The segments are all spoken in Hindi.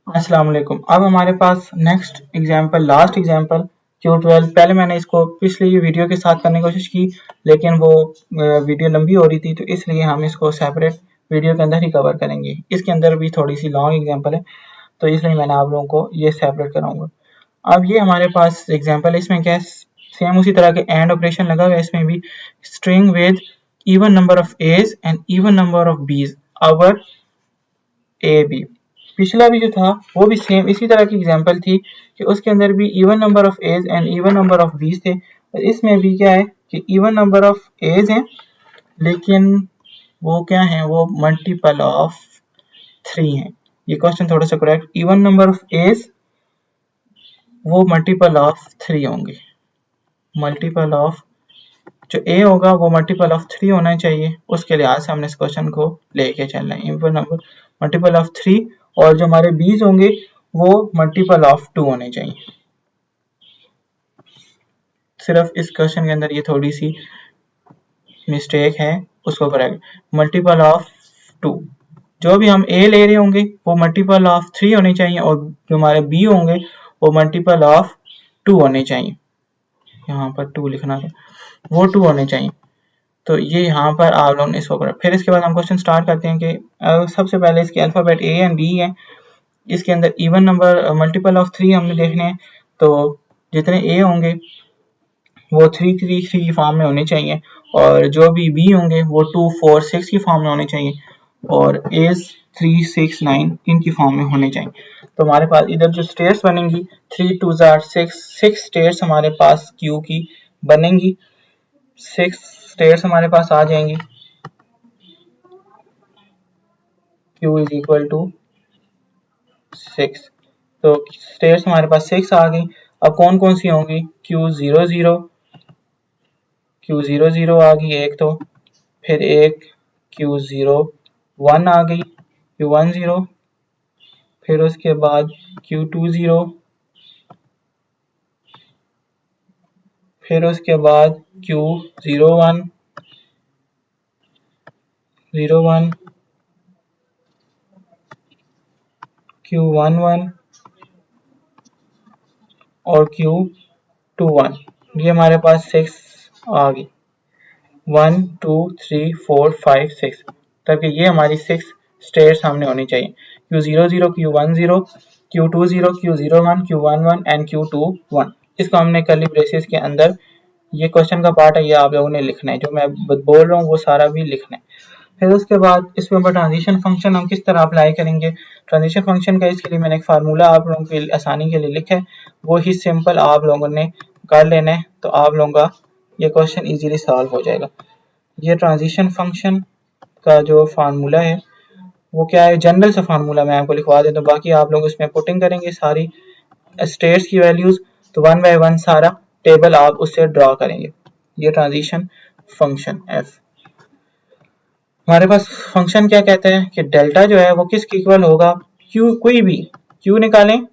अस्सलाम वालेकुम। अब हमारे पास next example, last example Q12। पहले मैंने इसको पिछली वीडियो के साथ करने की कोशिश की, लेकिन वो वीडियो लंबी हो रही थी, तो इसलिए हम इसको सेपरेट वीडियो के अंदर ही कवर करेंगे। इसके अंदर भी थोड़ी सी लॉन्ग एग्जांपल है, तो इसलिए मैंने आप लोगों को ये सेपरेट कराऊंगा। अब ये हमारे पास एग्जांपल है, इसमें क्या सेम उसी तरह के एंड ऑपरेशन लगा हुआ है। इसमें भी string with even number of a's and even number of b's over A B. पिछला भी जो था वो भी सेम इसी तरह की एग्जांपल थी कि उसके अंदर भी even number of a's and even number of b's थे। और इसमें भी क्या है कि इवन नंबर ऑफ एज है, लेकिन वो क्या है, वो मल्टीपल ऑफ 3 है। ये क्वेश्चन थोड़ा सा correct, even number of a's वो मल्टीपल ऑफ 3 होंगे। मल्टीपल ऑफ जो ए होगा वो मल्टीपल ऑफ 3 होना चाहिए, उसके लिहाज से हमने इस क्वेश्चन को लेके चलना है। इवन नंबर मल्टीपल ऑफ 3 और जो हमारे बीज होंगे वो मल्टीपल ऑफ 2 होने चाहिए। सिर्फ इस क्वेश्चन के अंदर ये थोड़ी सी मिस्टेक है, उसको करेक्ट। मल्टीपल ऑफ 2, जो भी हम ए ले रहे होंगे वो मल्टीपल ऑफ 3 होने चाहिए, और जो हमारे बी होंगे वो मल्टीपल ऑफ 2 होने चाहिए। यहाँ पर 2 लिखना है, वो 2 होने चाहिए। तो ये यहाँ पर आप लोगों ने इसको करा। फिर इसके बाद हम क्वेश्चन स्टार्ट करते हैं कि सबसे पहले इसके अल्फ़ाबेट ए एंड बी है। इसके अंदर इवन नंबर मल्टीपल ऑफ 3 हमने देखने हैं, तो जितने ए होंगे वो 3 3 3 की फॉर्म में होने चाहिए, और जो भी बी होंगे वो 2 4 6 की फॉर्म में होने चाहिए, और एज 3 6 9 इनकी फॉर्म में होने चाहिए। तो हमारे पास इधर जो स्टेट्स बनेंगी 3 2 6 स्टेट्स हमारे पास क्यू की बनेंगी। 6 स्टेट्स हमारे पास आ जाएंगी। Q इज इक्वल टू 6, तो स्टेट्स हमारे पास 6 आ गई। अब कौन कौन सी होंगी, Q00 Q00 आ गई एक, तो फिर एक Q01 आ गई, Q10, फिर उसके बाद Q20, फिर उसके बाद Q01 01, Q11 और Q21। ये हमारे पास 6 आ गई, 1 2 3 4 5 6, तब ये हमारी 6 स्टेट्स सामने होनी चाहिए। Q00 Q10 Q20 Q01 Q11 and Q21। इसको हमने कर्ली ब्रेसेस के अंदर, ये क्वेश्चन का पार्ट है, ये आप लोगों ने लिखना है, जो मैं बोल रहा हूँ वो सारा भी लिखना है। फिर उसके बाद इसके ऊपर ट्रांजिशन फंक्शन हम किस तरह अप्लाई करेंगे। ट्रांजिशन फंक्शन का इसके लिए मैंने एक फार्मूला आप लोगों की आसानी के लिए लिखा है, वो ही सिंपल आप लोगों ने कर लेना है, तो आप लोगों का ये क्वेश्चन इजीली सॉल्व हो जाएगा। ये ट्रांजिशन फंक्शन का जो फार्मूला है वो क्या है, जनरल सा फार्मूला मैं आपको लिखवा देता हूँ, बाकी आप लोग इसमें पुटिंग करेंगे सारी स्टेट्स की वैल्यूज, तो 1 बाय 1 सारा टेबल आप उससे ड्रॉ करेंगे। ये ट्रांजिशन फंक्शन एफ। हमारे पास फंक्शन क्या कहता है कि डेल्टा जो है वो किसके इक्वल होगा, क्यू, कोई भी क्यू निकालें,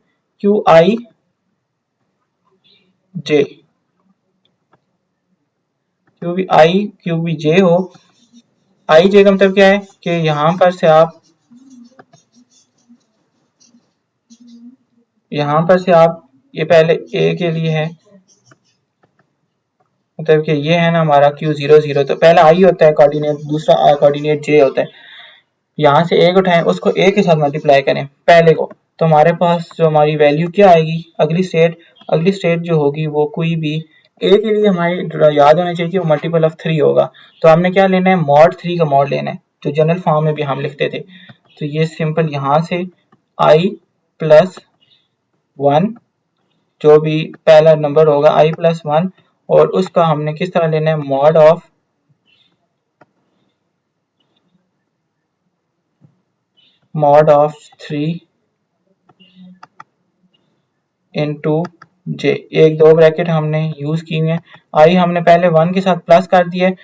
क्यू आई जे, क्यू भी आई क्यू भी जे हो। आई जे का मतलब क्या है कि यहां पर से आप ये पहले ए के लिए है, मतलब कि ये है ना हमारा Q00, तो पहला आई होता है कोऑर्डिनेट, दूसरा कोऑर्डिनेट जे होता है। यहाँ से एक उठाएं, उसको ए के साथ मल्टीप्लाई करें पहले को, तो हमारे पास जो हमारी वैल्यू क्या आएगी, अगली स्टेट जो होगी वो कोई भी ए के लिए हमारी याद होना चाहिए कि वो मल्टीपल ऑफ 3 होगा। तो हमने क्या लेना है, मॉड 3 का मॉड लेना है, जो जनरल फॉर्म में भी हम लिखते थे। तो ये सिंपल यहाँ से आई प्लस 1, जो भी पहला नंबर होगा आई प्लस 1, और उसका हमने किस तरह लेना है, मॉड ऑफ 3 इंटू जे, एक दो ब्रैकेट हमने यूज की है। आई हमने पहले 1 के साथ प्लस कर दिया है,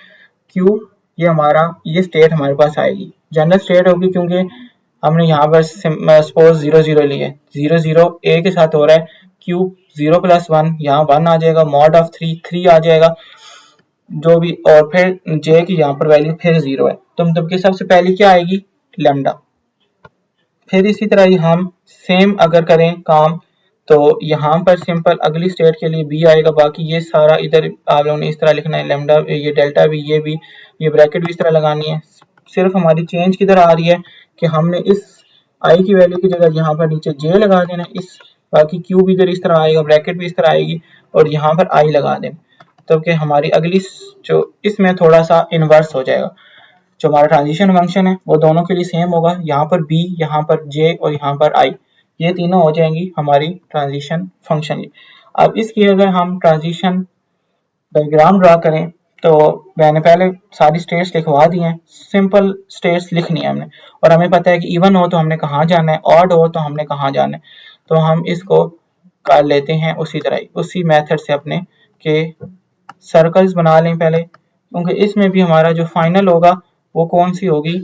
क्यू ये स्टेट हमारे पास आएगी, जनरल स्टेट होगी, क्योंकि हमने यहाँ पर सपोज 0 ली है, 0 ए के साथ हो रहा है, क्यू 0 प्लस 1, यहाँ 1 आ जाएगा, मॉड ऑफ 3 आ जाएगा, जो भी, और फिर जे की यहाँ पर वैल्यू फिर 0 है, तो मतलब कि सबसे पहली क्या आएगी, लेमडा। फिर इसी तरह ही हम सेम अगर करें काम तो यहाँ पर सिंपल अगली स्टेट के लिए बी आएगा, बाकी ये सारा इधर आप लोगों ने इस तरह लिखना है, लेमडा ये डेल्टा भी, ये ब्रैकेट भी इस तरह लगानी है। सिर्फ हमारी चेंज किधर आ रही है कि हमने इस आई की वैल्यू की जगह यहाँ पर नीचे जे लगा देना, इस बाकी क्यू भी इधर इस तरह आएगा, ब्रैकेट भी इस तरह आएगी और यहाँ पर आई लगा देना, तो कि हमारी अगली जो इसमें थोड़ा सा इन्वर्स हो जाएगा। जो हमारा ट्रांजिशन फंक्शन है वो दोनों के लिए सेम होगा, यहाँ पर बी, यहाँ पर जे और यहाँ पर आई, ये तीनों हो जाएंगी हमारी ट्रांजिशन फंक्शन की। अब इसकी अगर हम ट्रांजिशन डायग्राम ड्रा करें तो मैंने पहले सारी स्टेट्स लिखवा दी हैं, सिंपल स्टेट्स लिखनी है हमने, और हमें पता है कि इवन हो तो हमने कहाँ जाना है, ऑड हो तो हमने कहाँ जाना है, तो हम इसको कर लेते हैं उसी तरह ही, उसी मेथड से अपने के सर्कल्स बना लें पहले, क्योंकि इसमें भी हमारा जो फाइनल होगा वो कौन सी होगी,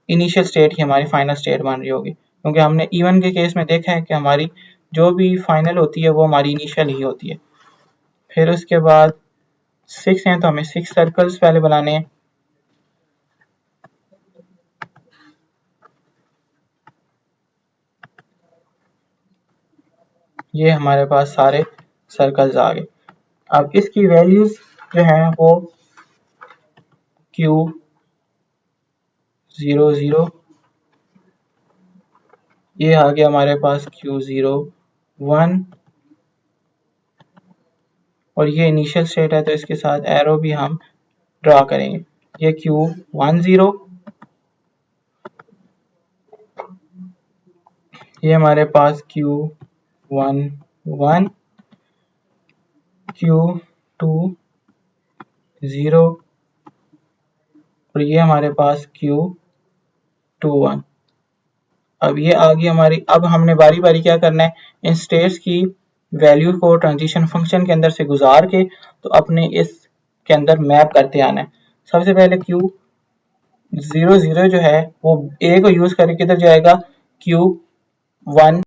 इनिशियल स्टेट ही हमारी फाइनल स्टेट बन रही होगी, क्योंकि हमने इवन के केस में देखा है कि हमारी जो भी फाइनल होती है वो हमारी इनिशियल ही होती है। फिर उसके बाद 6 हैं तो हमें 6 सर्कल्स पहले बनाने हैं। ये हमारे पास सारे सर्कल्स आ गए। अब इसकी वैल्यूज जो हैं वो Q 0 0, ये आ गया हमारे पास Q 0 1, और ये इनिशियल स्टेट है तो इसके साथ एरो भी हम ड्रा करेंगे। ये Q 1 0, ये हमारे पास Q 1 1, Q 2 0 और ये हमारे पास Q 2 1। अब ये आ गई हमारी, अब हमने बारी बारी क्या करना है, इन स्टेट्स की वैल्यू को ट्रांजिशन फंक्शन के अंदर से गुजार के तो अपने इस के अंदर मैप करते आना है। सबसे पहले Q 0 0 जो है वो ए को यूज करके किधर जाएगा, Q 1